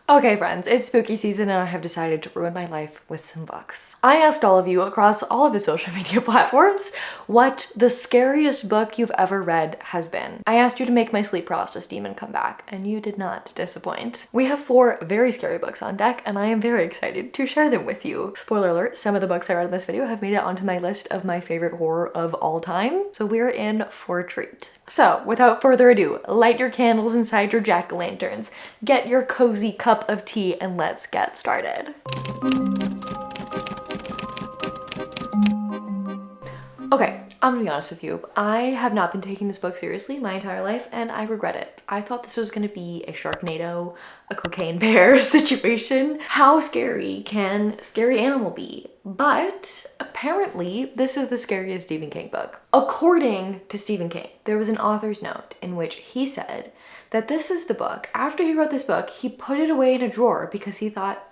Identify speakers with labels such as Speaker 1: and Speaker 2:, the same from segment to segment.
Speaker 1: Okay friends, it's spooky season and I have decided to ruin my life with some books. I asked all of you across all of the social media platforms what the scariest book you've ever read has been. I asked you to make my sleep paralysis demon come back, and you did not disappoint. We have 4 very scary books on deck and I am very excited to share them with you. Spoiler alert, some of the books I read in this video have made it onto my list of my favorite horror of all time, so we're in for a treat. So without further ado, light your candles inside your jack-o'-lanterns, get your cozy cup of tea, and let's get started. Okay, I'm gonna be honest with you. I have not been taking this book seriously my entire life and I regret it. I thought this was gonna be a Sharknado, a cocaine bear situation. How scary can Scary Animal be? But apparently this is the scariest Stephen King book. According to Stephen King, there was an author's note in which he said that this is the book. After he wrote this book, he put it away in a drawer because he thought,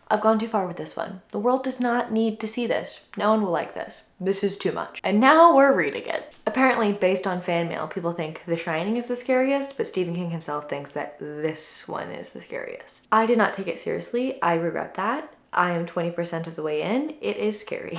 Speaker 1: I've gone too far with this one. The world does not need to see this. No one will like this. This is too much. And now we're reading it. Apparently, based on fan mail, people think The Shining is the scariest, but Stephen King himself thinks that this one is the scariest. I did not take it seriously. I regret that. I am 20% of the way in. It is scary.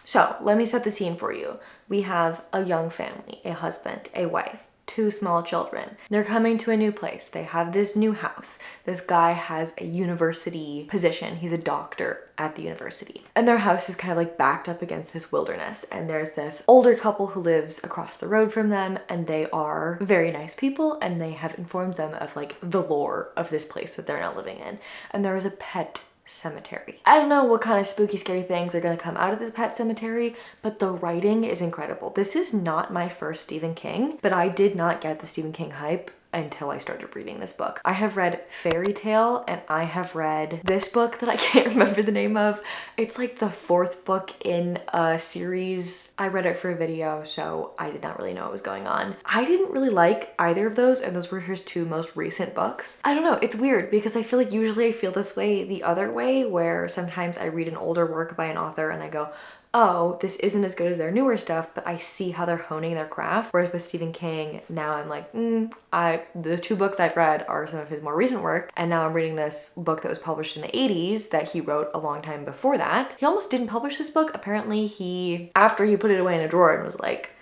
Speaker 1: So let me set the scene for you. We have a young family, a husband, a wife, 2 small children. They're coming to a new place. They have this new house. This guy has a university position. He's a doctor at the university. And their house is kind of like backed up against this wilderness. And there's this older couple who lives across the road from them, and they are very nice people, and they have informed them of like the lore of this place that they're now living in. And there is a pet cemetery. I don't know what kind of spooky scary things are gonna come out of this pet cemetery, but the writing is incredible. This is not my first Stephen King, but I did not get the Stephen King hype until I started reading this book. I have read Fairy Tale and I have read this book that I can't remember the name of. It's like the 4th book in a series. I read it for a video, so I did not really know what was going on. I didn't really like either of those, and those were his 2 most recent books. I don't know, it's weird because I feel like usually I feel this way the other way, where sometimes I read an older work by an author and I go, oh, this isn't as good as their newer stuff, but I see how they're honing their craft. Whereas with Stephen King, now I'm like, the 2 books I've read are some of his more recent work, and now I'm reading this book that was published in the 80s that he wrote a long time before that. He almost didn't publish this book. Apparently after he put it away in a drawer and was like,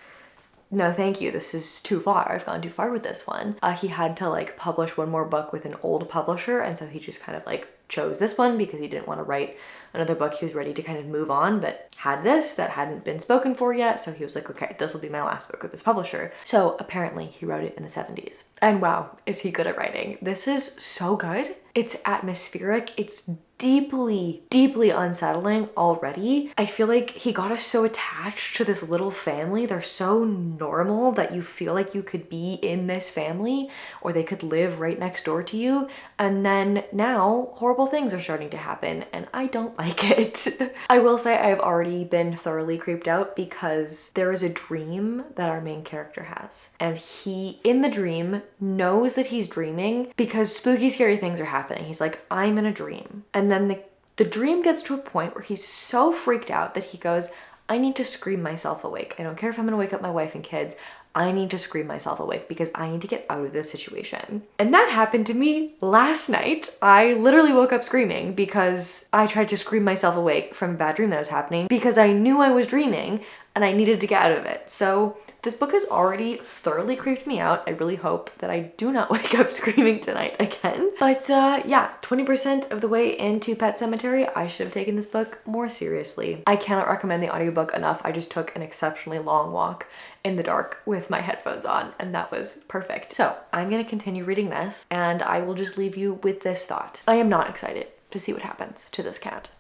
Speaker 1: no thank you, this is too far, I've gone too far with this one. He had to like publish one more book with an old publisher, and so he just kind of like chose this one because he didn't want to write another book. He was ready to kind of move on, but had this that hadn't been spoken for yet, so he was like, okay, this will be my last book with this publisher. So apparently he wrote it in the 70s, and wow, is he good at writing. This is so good. It's atmospheric. It's deeply, deeply unsettling already. I feel like he got us so attached to this little family. They're so normal that you feel like you could be in this family, or they could live right next door to you. And then now horrible things are starting to happen and I don't like it. I will say I've already been thoroughly creeped out because there is a dream that our main character has. And he, in the dream, knows that he's dreaming because spooky, scary things are happening. He's like, I'm in a dream. And then the dream gets to a point where he's so freaked out that he goes, I need to scream myself awake. I don't care if I'm gonna wake up my wife and kids. I need to scream myself awake because I need to get out of this situation. And that happened to me last night. I literally woke up screaming because I tried to scream myself awake from a bad dream that was happening because I knew I was dreaming and I needed to get out of it. So this book has already thoroughly creeped me out. I really hope that I do not wake up screaming tonight again. But yeah, 20% of the way into Pet Sematary, I should have taken this book more seriously. I cannot recommend the audiobook enough. I just took an exceptionally long walk in the dark with my headphones on, and that was perfect. So I'm gonna continue reading this, and I will just leave you with this thought. I am not excited to see what happens to this cat.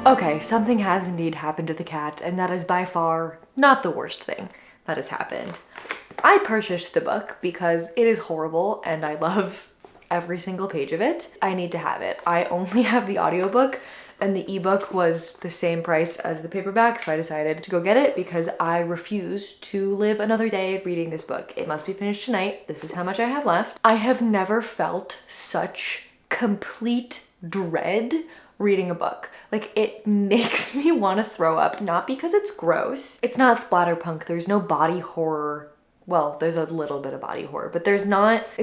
Speaker 1: Okay, something has indeed happened to the cat, and that is by far not the worst thing that has happened. I purchased the book because it is horrible and I love every single page of it. I need to have it. I only have the audiobook, and the ebook was the same price as the paperback, so I decided to go get it because I refuse to live another day reading this book. It must be finished tonight. This is how much I have left. I have never felt such complete dread reading a book. Like, it makes me want to throw up, not because it's gross. It's not splatterpunk. There's no body horror. Well, there's a little bit of body horror, but it's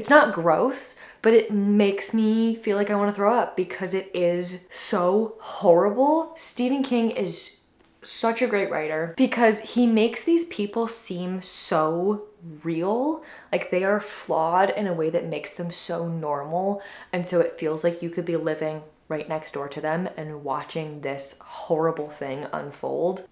Speaker 1: not gross, but it makes me feel like I want to throw up because it is so horrible. Stephen King is such a great writer because he makes these people seem so real. Like, they are flawed in a way that makes them so normal. And so it feels like you could be living right next door to them and watching this horrible thing unfold.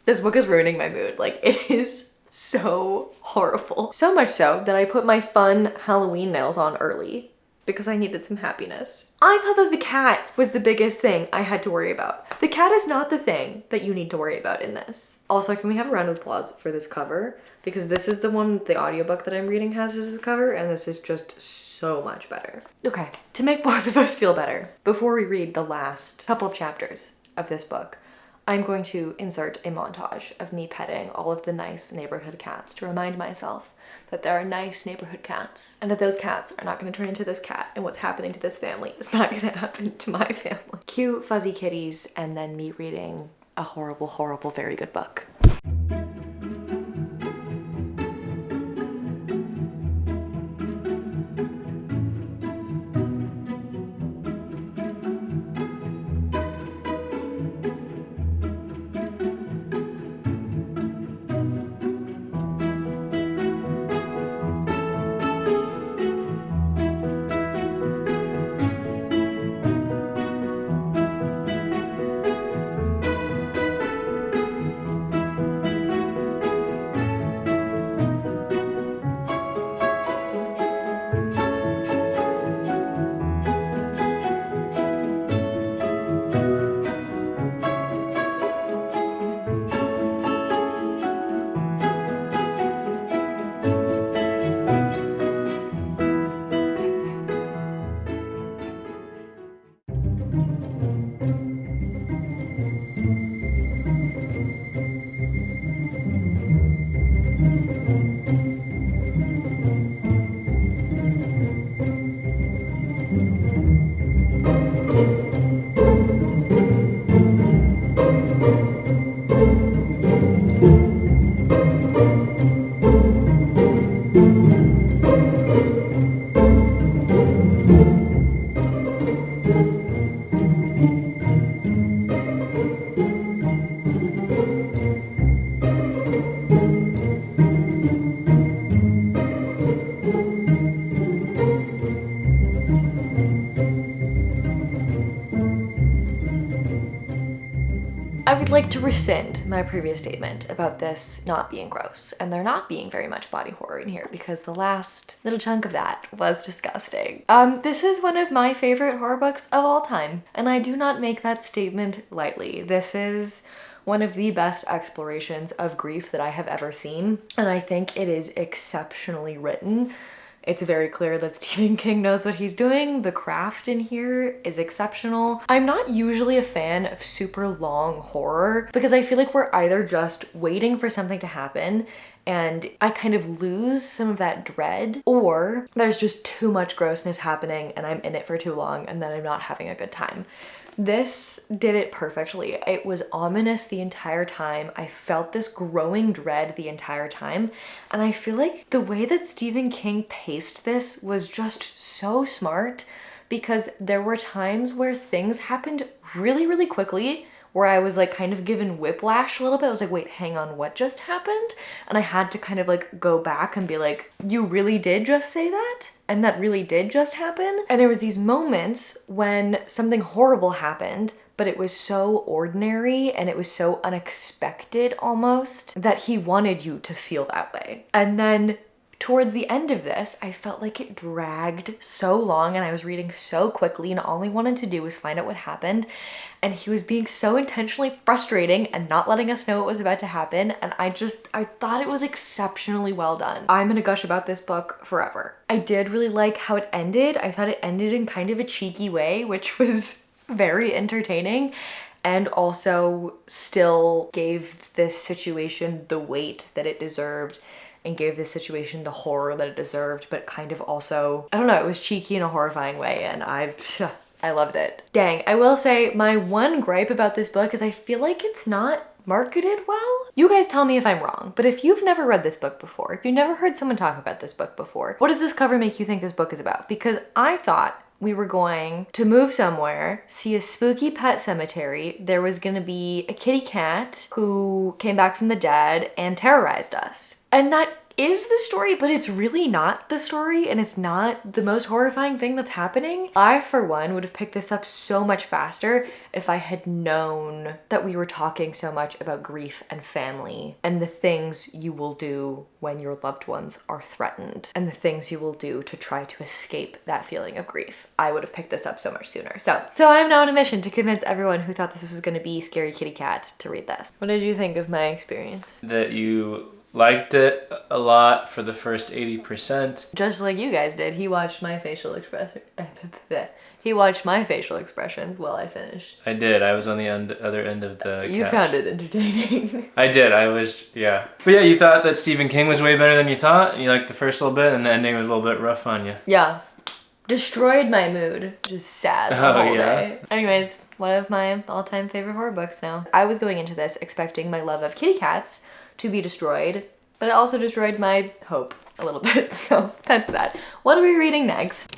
Speaker 1: This book is ruining my mood. Like, it is so horrible. So much so that I put my fun Halloween nails on early because I needed some happiness. I thought that the cat was the biggest thing I had to worry about. The cat is not the thing that you need to worry about in this. Also, can we have a round of applause for this cover? Because this is the one, the audiobook that I'm reading has as a cover, and this is just so much better. Okay, to make both of us feel better, before we read the last couple of chapters of this book, I'm going to insert a montage of me petting all of the nice neighborhood cats to remind myself that there are nice neighborhood cats and that those cats are not going to turn into this cat, and what's happening to this family is not going to happen to my family. Cute fuzzy kitties, and then me reading a horrible, horrible, very good book. I would like to rescind my previous statement about this not being gross and there not being very much body horror in here because the last little chunk of that was disgusting. This is one of my favorite horror books of all time, and I do not make that statement lightly. This is one of the best explorations of grief that I have ever seen, and I think it is exceptionally written. It's very clear that Stephen King knows what he's doing. The craft in here is exceptional. I'm not usually a fan of super long horror because I feel like we're either just waiting for something to happen and I kind of lose some of that dread, or there's just too much grossness happening and I'm in it for too long and then I'm not having a good time. This did it perfectly. It was ominous the entire time. I felt this growing dread the entire time. And I feel like the way that Stephen King paced this was just so smart because there were times where things happened really, really quickly where I was like kind of given whiplash a little bit. I was like, wait, hang on, what just happened? And I had to kind of like go back and be like, you really did just say that? And that really did just happen? And there was these moments when something horrible happened, but it was so ordinary and it was so unexpected almost that he wanted you to feel that way. And then towards the end of this, I felt like it dragged so long and I was reading so quickly and all I wanted to do was find out what happened. And he was being so intentionally frustrating and not letting us know what was about to happen. And I thought it was exceptionally well done. I'm gonna gush about this book forever. I did really like how it ended. I thought it ended in kind of a cheeky way, which was very entertaining and also still gave this situation the weight that it deserved and gave this situation the horror that it deserved, but kind of also, I don't know, it was cheeky in a horrifying way and I loved it. Dang, I will say my one gripe about this book is I feel like it's not marketed well. You guys tell me if I'm wrong, but if you've never read this book before, if you've never heard someone talk about this book before, what does this cover make you think this book is about? Because I thought we were going to move somewhere, see a spooky pet cemetery. There was gonna be a kitty cat who came back from the dead and terrorized us. And that is the story, but it's really not the story and it's not the most horrifying thing that's happening. I, for one, would have picked this up so much faster if I had known that we were talking so much about grief and family and the things you will do when your loved ones are threatened and the things you will do to try to escape that feeling of grief. I would have picked this up so much sooner. So I'm now on a mission to convince everyone who thought this was gonna be Scary Kitty Cat to read this. What did you think of my experience?
Speaker 2: That you liked it a lot for the first 80%.
Speaker 1: Just like you guys did, he watched my facial expression. He watched my facial expressions while I finished.
Speaker 2: I did. I was on the other end of the
Speaker 1: You
Speaker 2: couch.
Speaker 1: found it entertaining.
Speaker 2: I did. I was, yeah. But yeah, you thought that Stephen King was way better than you thought. You liked the first little bit, and the ending was a little bit rough on you.
Speaker 1: Yeah. Destroyed my mood. Just sad the whole day. Anyways, one of my all-time favorite horror books now. I was going into this expecting my love of kitty cats to be destroyed, but it also destroyed my hope a little bit, so that's that. What are we reading next?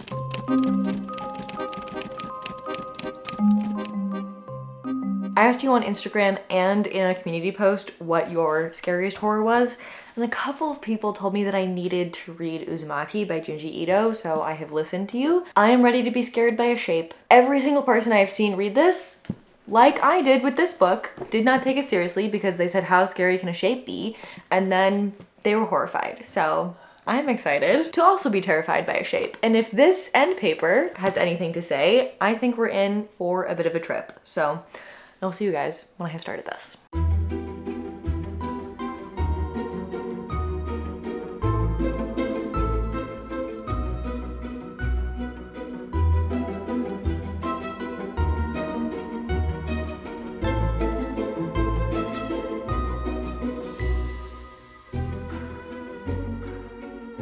Speaker 1: I asked you on Instagram and in a community post what your scariest horror was, and a couple of people told me that I needed to read Uzumaki by Junji Ito, so I have listened to you. I am ready to be scared by a shape. Every single person I have seen read this, like I did with this book, did not take it seriously because they said, how scary can a shape be? And then they were horrified. So I'm excited to also be terrified by a shape. And if this end paper has anything to say, I think we're in for a bit of a trip. So I'll see you guys when I have started this.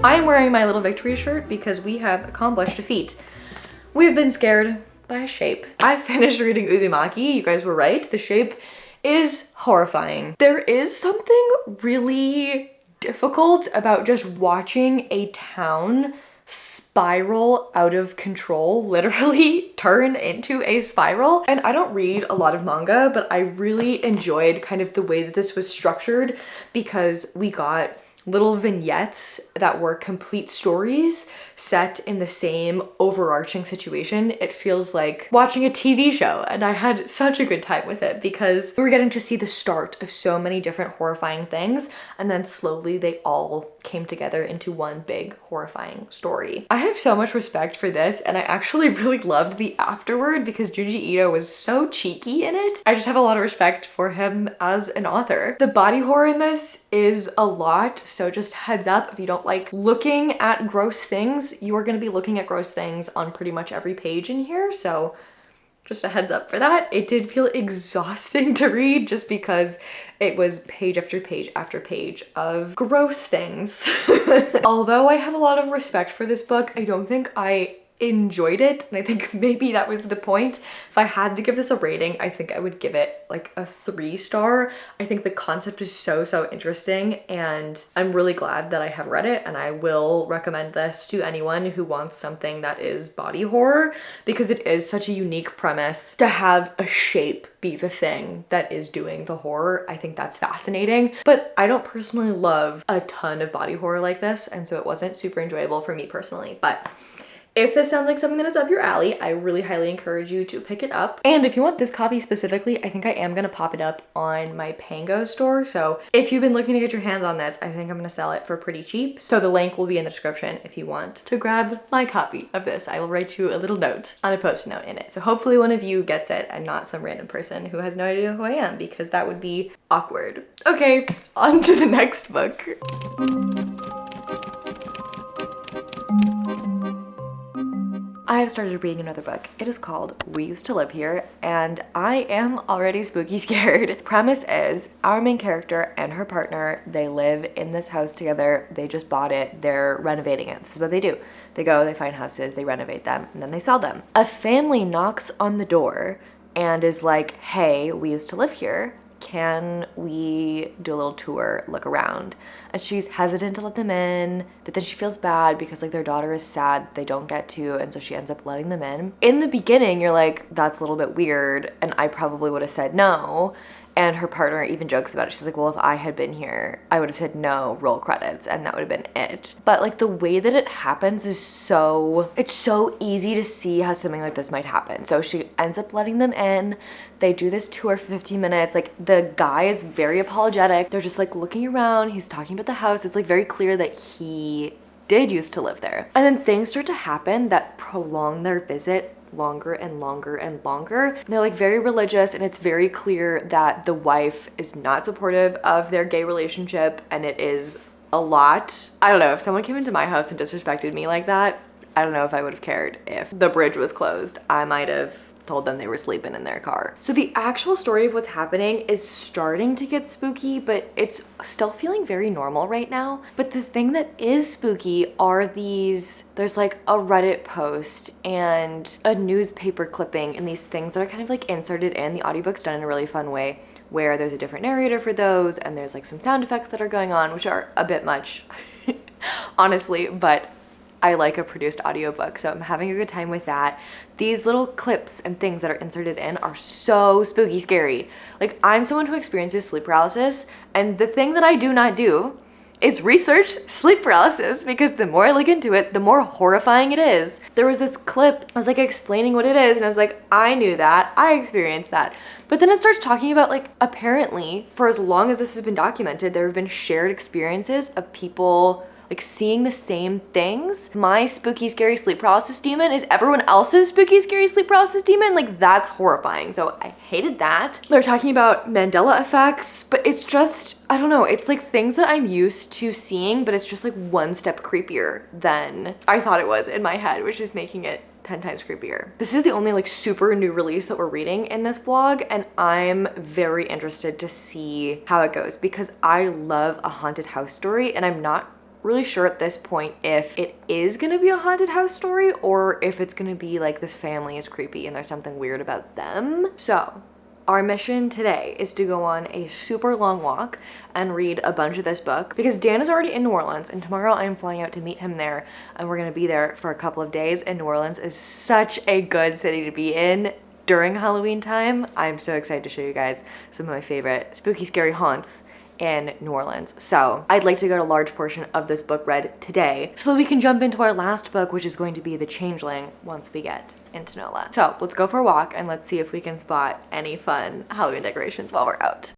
Speaker 1: I am wearing my little victory shirt because we have accomplished a feat. We've been scared by a shape. I finished reading Uzumaki. You guys were right. The shape is horrifying. There is something really difficult about just watching a town spiral out of control, literally turn into a spiral. And I don't read a lot of manga, but I really enjoyed kind of the way that this was structured because we got little vignettes that were complete stories set in the same overarching situation. It feels like watching a TV show, and I had such a good time with it because we were getting to see the start of so many different horrifying things, and then slowly they all came together into one big horrifying story. I have so much respect for this, and I actually really loved the afterword because Junji Ito was so cheeky in it. I just have a lot of respect for him as an author. The body horror in this is a lot, so just heads up, if you don't like looking at gross things, you are going to be looking at gross things on pretty much every page in here, so just a heads up for that. It did feel exhausting to read just because it was page after page after page of gross things. Although I have a lot of respect for this book, I don't think I enjoyed it, and I think maybe that was the point. If I had to give this a rating, I think I would give it like a 3-star. I think the concept is so interesting, and I'm really glad that I have read it, and I will recommend this to anyone who wants something that is body horror because it is such a unique premise to have a shape be the thing that is doing the horror. I think that's fascinating, but I don't personally love a ton of body horror like this, and so it wasn't super enjoyable for me personally, but If this sounds like something that is up your alley, I really highly encourage you to pick it up. And if you want this copy specifically, I think I am gonna pop it up on my Pango store. So if you've been looking to get your hands on this, I think I'm gonna sell it for pretty cheap. So the link will be in the description if you want to grab my copy of this. I will write you a little note on a post-it note in it. So hopefully one of you gets it and not some random person who has no idea who I am, because that would be awkward. Okay, on to the next book. I have started reading another book. It is called We Used to Live Here, and I am already spooky scared. Premise is our main character and her partner, they live in this house together. They just bought it. They're renovating it. This is what they do. They go, they find houses, they renovate them, and then they sell them. A family knocks on the door and is like, hey, we used to live here. Can we do a little tour, look around? And she's hesitant to let them in, but then she feels bad because like their daughter is sad they don't get to, and so she ends up letting them in. In the beginning, you're like, that's a little bit weird, and I probably would have said no. And her partner even jokes about it. She's like, well, if I had been here, I would have said no, roll credits, and that would have been it. But like the way that it happens is it's so easy to see how something like this might happen. So she ends up letting them in. They do this tour for 15 minutes. Like the guy is very apologetic. They're just like looking around. He's talking about the house. It's like very clear that he did used to live there. And then things start to happen that prolong their visit longer and longer and longer. They're like very religious, and it's very clear that the wife is not supportive of their gay relationship, and it is a lot. I don't know, if someone came into my house and disrespected me like that, I don't know if I would have cared. If the bridge was closed, I might have told them they were sleeping in their car. So the actual story of what's happening is starting to get spooky, but it's still feeling very normal right now. But the thing that is spooky are there's like a Reddit post and a newspaper clipping and these things that are kind of like inserted in. The audiobook's done in a really fun way where there's a different narrator for those, and there's like some sound effects that are going on, which are a bit much, honestly, but I like a produced audiobook, so I'm having a good time with that. These little clips and things that are inserted in are so spooky scary. Like, I'm someone who experiences sleep paralysis, and the thing that I do not do is research sleep paralysis, because the more I look into it, the more horrifying it is. There was this clip, I was like explaining what it is, and I was like, I knew that, I experienced that. But then it starts talking about like, apparently, for as long as this has been documented, there have been shared experiences of people like seeing the same things. My spooky, scary sleep paralysis demon is everyone else's spooky, scary sleep paralysis demon. Like, that's horrifying. So I hated that. They're talking about Mandela effects, but it's just, I don't know. It's like things that I'm used to seeing, but it's just like one step creepier than I thought it was in my head, which is making it 10 times creepier. This is the only like super new release that we're reading in this vlog, and I'm very interested to see how it goes, because I love a haunted house story, and I'm not really sure at this point if it is gonna be a haunted house story or if it's gonna be like this family is creepy and there's something weird about them. So our mission today is to go on a super long walk and read a bunch of this book, because Dan is already in New Orleans, and tomorrow I'm flying out to meet him there, and we're gonna be there for a couple of days. And New Orleans is such a good city to be in during Halloween time. I'm so excited to show you guys some of my favorite spooky, scary haunts in New Orleans. So I'd like to get a large portion of this book read today so that we can jump into our last book, which is going to be The Changeling, once we get into NOLA. So let's go for a walk and let's see if we can spot any fun Halloween decorations while we're out.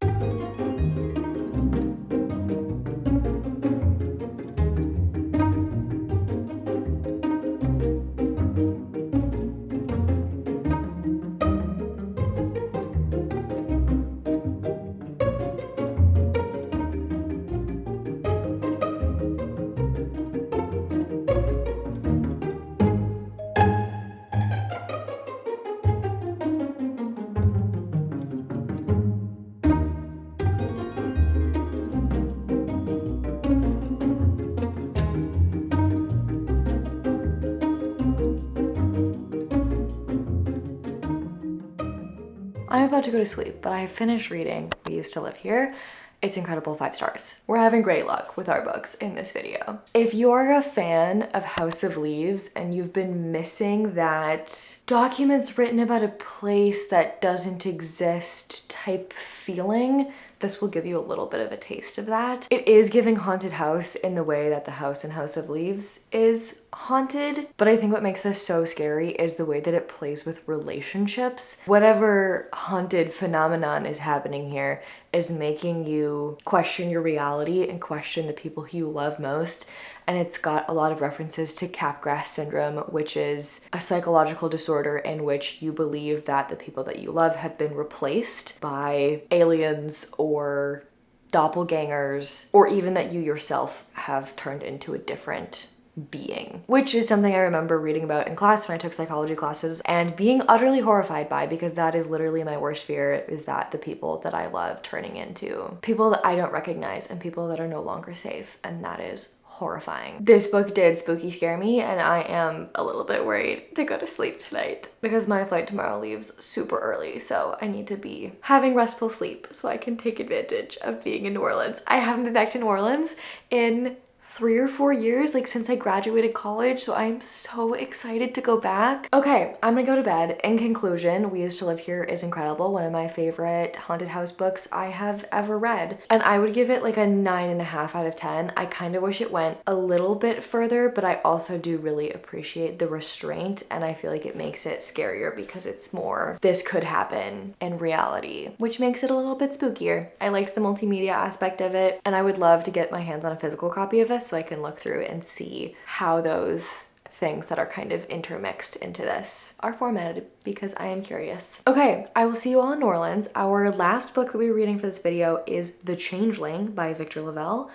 Speaker 1: I'm about to go to sleep, but I have finished reading We Used to Live Here. It's incredible, 5 stars. We're having great luck with our books in this video. If you're a fan of House of Leaves and you've been missing that documents written about a place that doesn't exist type feeling, this will give you a little bit of a taste of that. It is giving haunted house in the way that the house in House of Leaves is haunted, but I think what makes this so scary is the way that it plays with relationships. Whatever haunted phenomenon is happening here is making you question your reality and question the people who you love most. And it's got a lot of references to Capgras syndrome, which is a psychological disorder in which you believe that the people that you love have been replaced by aliens or doppelgangers, or even that you yourself have turned into a different being, which is something I remember reading about in class when I took psychology classes and being utterly horrified by, because that is literally my worst fear, is that the people that I love turning into people that I don't recognize and people that are no longer safe, and that is horrifying. This book did spooky scare me, and I am a little bit worried to go to sleep tonight because my flight tomorrow leaves super early, so I need to be having restful sleep so I can take advantage of being in New Orleans. I haven't been back to New Orleans in 3 or 4 years, like since I graduated college, so I'm so excited to go back. Okay, I'm gonna go to bed. In conclusion, We Used to Live Here is incredible, one of my favorite haunted house books I have ever read, and I would give it like a 9.5 out of 10. I kind of wish it went a little bit further, but I also do really appreciate the restraint, and I feel like it makes it scarier because it's more, this could happen in reality, which makes it a little bit spookier. I liked the multimedia aspect of it, and I would love to get my hands on a physical copy of this so I can look through and see how those things that are kind of intermixed into this are formatted, because I am curious. Okay, I will see you all in New Orleans. Our last book that we were reading for this video is The Changeling by Victor Lavelle.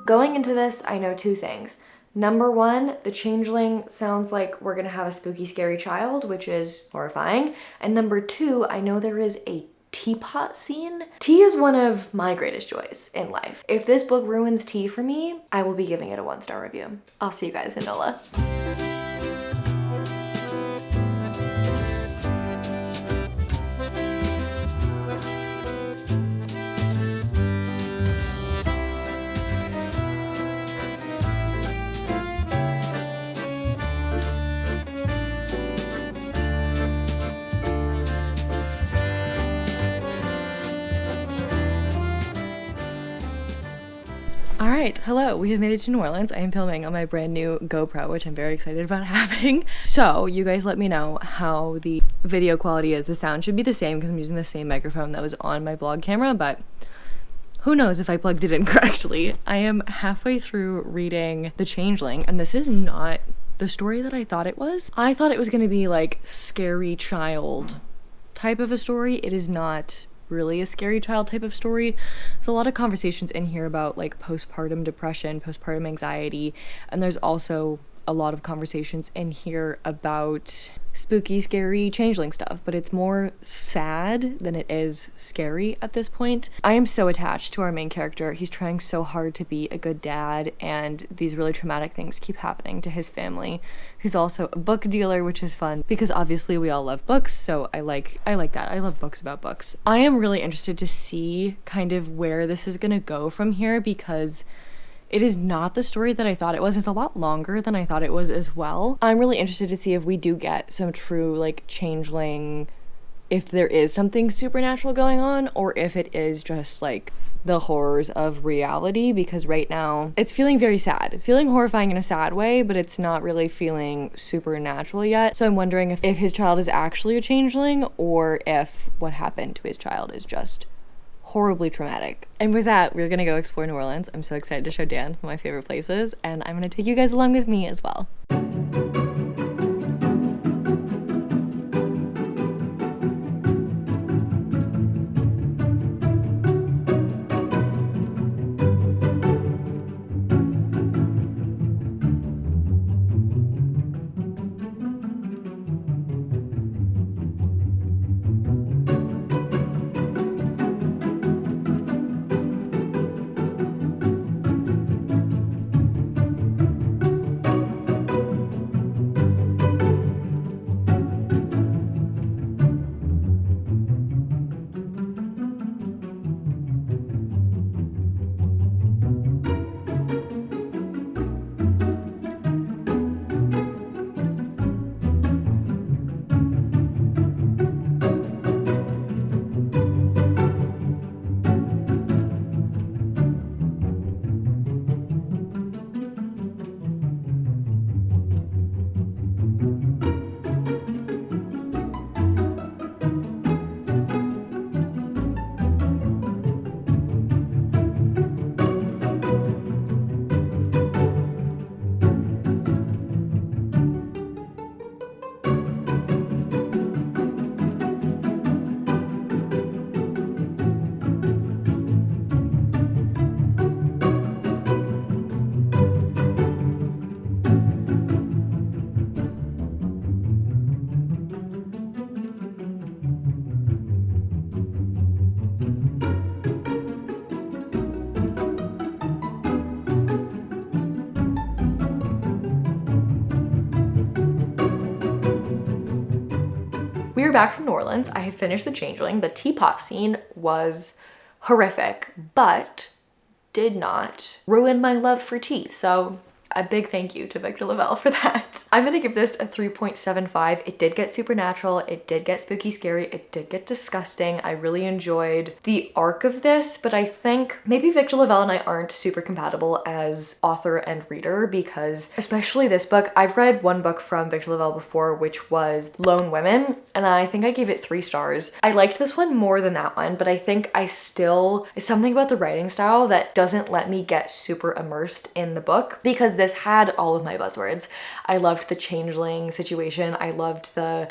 Speaker 1: Going into this, I know 2 things. Number 1, The Changeling sounds like we're gonna have a spooky, scary child, which is horrifying. And number 2, I know there is a teapot scene. Tea is one of my greatest joys in life. If this book ruins tea for me, I will be giving it a 1-star review. I'll see you guys in NOLA. All right, hello, we have made it to New Orleans. I am filming on my brand new GoPro, which I'm very excited about having. So you guys let me know how the video quality is. The sound should be the same because I'm using the same microphone that was on my vlog camera, but who knows if I plugged it in correctly. I am halfway through reading The Changeling, and this is not the story that I thought it was. I thought it was gonna be like scary child type of a story. It is not really a scary child type of story. There's a lot of conversations in here about like postpartum depression, postpartum anxiety, and there's also a lot of conversations in here about spooky, scary changeling stuff, but it's more sad than it is scary at this point. I am so attached to our main character. He's trying so hard to be a good dad, and these really traumatic things keep happening to his family. He's also a book dealer, which is fun because obviously we all love books, so I like that. I love books about books. I am really interested to see kind of where this is gonna go from here, because it is not the story that I thought it was. It's a lot longer than I thought it was as well. I'm really interested to see if we do get some true like changeling, if there is something supernatural going on, or if it is just like the horrors of reality, because right now it's feeling very sad, feeling horrifying in a sad way, but it's not really feeling supernatural yet. So I'm wondering if his child is actually a changeling, or if what happened to his child is just horribly traumatic. And with that, we're gonna go explore New Orleans. I'm so excited to show Dan some of my favorite places, and I'm gonna take you guys along with me as well. are back from New Orleans. I have finished The Changeling. The teapot scene was horrific, but did not ruin my love for tea. So a big thank you to Victor Lavelle for that. I'm gonna give this a 3.75. It did get supernatural, it did get spooky scary, it did get disgusting. I really enjoyed the arc of this, but I think maybe Victor Lavelle and I aren't super compatible as author and reader, because especially this book, I've read one book from Victor Lavelle before, which was Lone Women, and I think I gave it 3 stars. I liked this one more than that one, but I think it's something about the writing style that doesn't let me get super immersed in the book, because this had all of my buzzwords. I loved the changeling situation. I loved the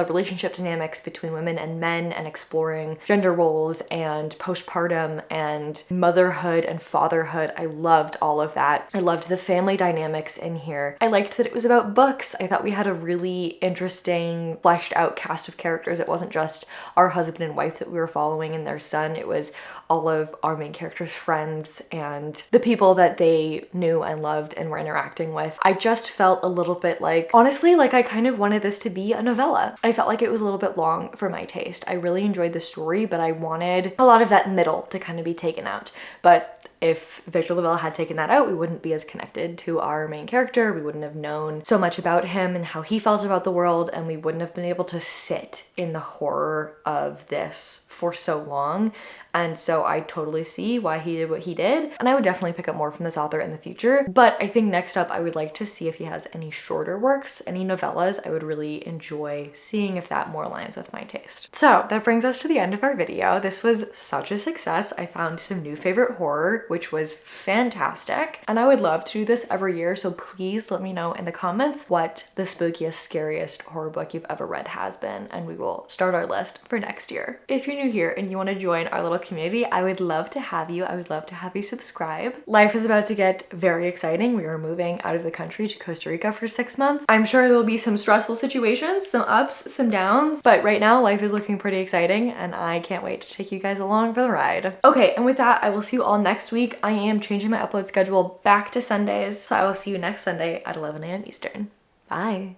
Speaker 1: relationship dynamics between women and men, and exploring gender roles and postpartum and motherhood and fatherhood. I loved all of that. I loved the family dynamics in here. I liked that it was about books. I thought we had a really interesting, fleshed out cast of characters. It wasn't just our husband and wife that we were following and their son. It was all of our main characters' friends and the people that they knew and loved and were interacting with. I just felt a little bit like, honestly, like I kind of wanted this to be a novella. I felt like it was a little bit long for my taste. I really enjoyed the story, but I wanted a lot of that middle to kind of be taken out. But if Victor Lavelle had taken that out, we wouldn't be as connected to our main character. We wouldn't have known so much about him and how he felt about the world, and we wouldn't have been able to sit in the horror of this for so long. And so I totally see why he did what he did, and I would definitely pick up more from this author in the future. But I think next up I would like to see if he has any shorter works, any novellas. I would really enjoy seeing if that more aligns with my taste. So that brings us to the end of our video. This was such a success. I found some new favorite horror, which was fantastic, and I would love to do this every year, so please let me know in the comments what the spookiest, scariest horror book you've ever read has been, and we will start our list for next year. If you're new here and you want to join our little community, I would love to have you. I would love to have you subscribe. Life is about to get very exciting. We are moving out of the country to Costa Rica for 6 months. I'm sure there will be some stressful situations, some ups, some downs, but right now life is looking pretty exciting, and I can't wait to take you guys along for the ride. Okay, and with that, I will see you all next week. I am changing my upload schedule back to Sundays, so I will see you next Sunday at 11 a.m. Eastern. Bye.